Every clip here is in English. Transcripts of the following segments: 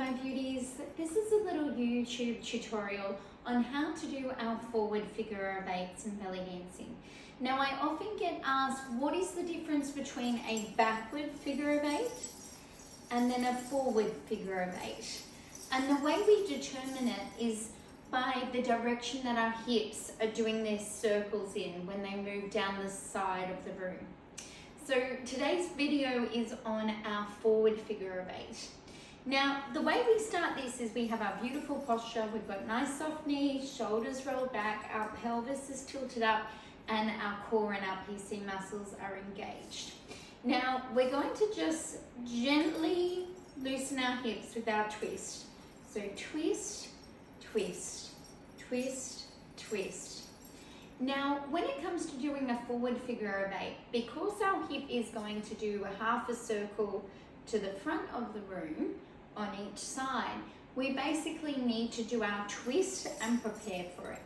my beauties. This is a little YouTube tutorial on how to do our forward figure of eights in belly dancing. Now I often get asked, what is the difference between a backward figure of eight and then a forward figure of eight? And the way we determine it is by the direction that our hips are doing their circles in when they move down the side of the room. So today's video is on our forward figure of eight. Now, the way we start this is we have our beautiful posture. We've got nice soft knees, shoulders rolled back, our pelvis is tilted up, and our core and our PC muscles are engaged. Now, we're going to just gently loosen our hips with our twist. So twist, twist, twist, twist. Now, when it comes to doing a forward figure of eight, because our hip is going to do a half a circle to the front of the room on each side, we basically need to do our twist and prepare for it.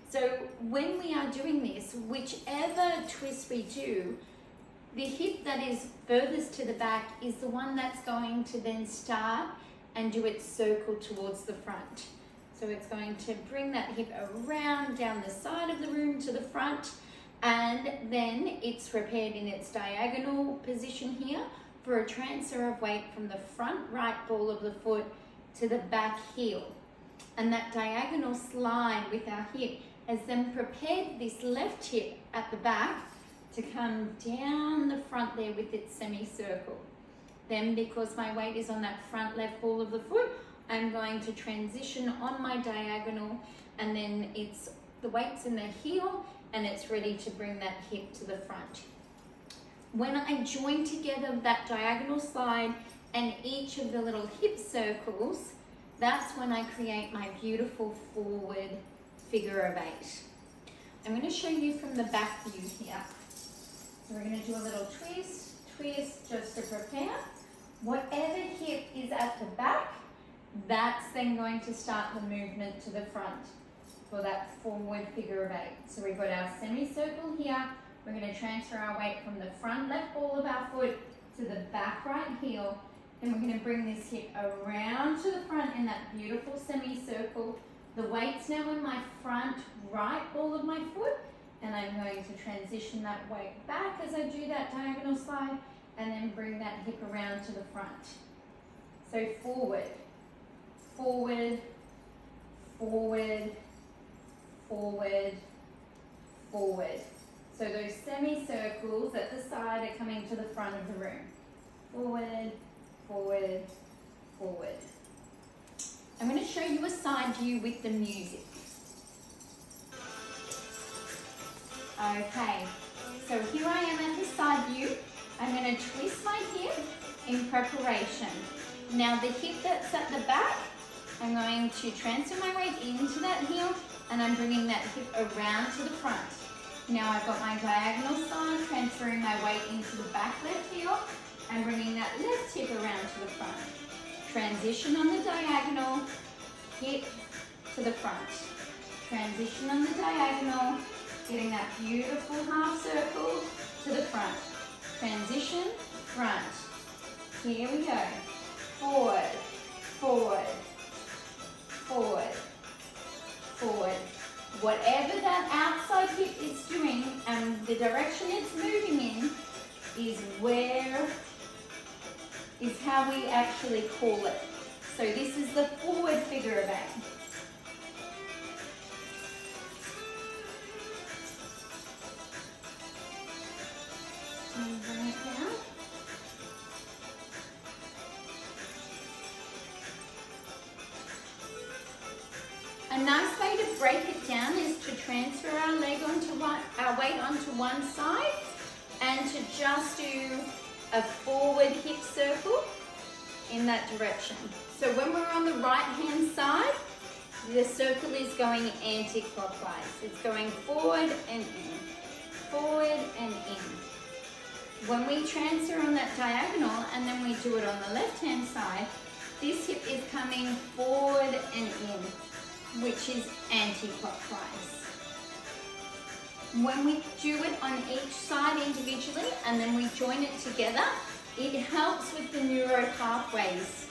So when we are doing this, whichever twist we do, the hip that is furthest to the back is the one that's going to then start and do its circle towards the front. So it's going to bring that hip around down the side of the room to the front, and then it's prepared in its diagonal position here for a transfer of weight from the front right ball of the foot to the back heel. And that diagonal slide with our hip has then prepared this left hip at the back to come down the front there with its semicircle. Then, because my weight is on that front left ball of the foot, I'm going to transition on my diagonal, and then the weight's in the heel and it's ready to bring that hip to the front. When I join together that diagonal slide and each of the little hip circles, that's when I create my beautiful forward figure of eight. I'm going to show you from the back view here. So we're going to do a little twist, twist just to prepare. Whatever hip is at the back, that's then going to start the movement to the front for that forward figure of eight. So we've got our semicircle here. We're going to transfer our weight from the front left ball of our foot to the back right heel. Then we're going to bring this hip around to the front in that beautiful semicircle. The weight's now in my front right ball of my foot, and I'm going to transition that weight back as I do that diagonal slide, and then bring that hip around to the front. So forward, forward, forward, forward, forward. So those semicircles at the side are coming to the front of the room. Forward, forward, forward. I'm going to show you a side view with the music. Okay, so here I am at the side view. I'm going to twist my hip in preparation. Now the hip that's at the back, I'm going to transfer my weight into that heel, and I'm bringing that hip around to the front. Now I've got my diagonal slide, transferring my weight into the back left heel, and bringing that left hip around to the front. Transition on the diagonal, hip to the front. Transition on the diagonal, getting that beautiful half circle to the front. Transition, front. Here we go. Forward, forward, forward, forward. Whatever that outside hip is doing and the direction it's moving in is how we actually call it. So this is the forward figure of eight. And bring it down. A nice way to break it down is to transfer our weight onto one side, and to just do a forward hip circle in that direction. So when we're on the right hand side, the circle is going anti-clockwise. It's going forward and in, forward and in. When we transfer on that diagonal and then we do it on the left hand side, this hip is coming forward and in, which is anti-clockwise. When we do it on each side individually and then we join it together, it helps with the neuro pathways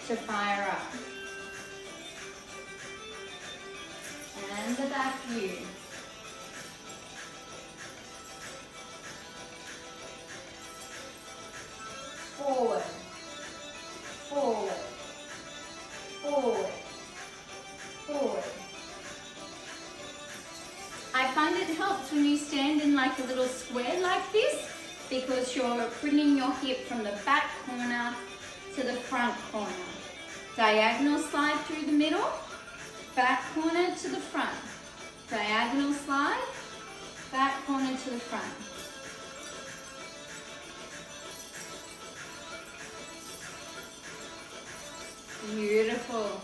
to fire up. And the back view. Forward, forward, forward, forward. I find it helps when you stand in like a little square like this, because you're bringing your hip from the back corner to the front corner. Diagonal slide through the middle, back corner to the front. Diagonal slide, back corner to the front. Beautiful.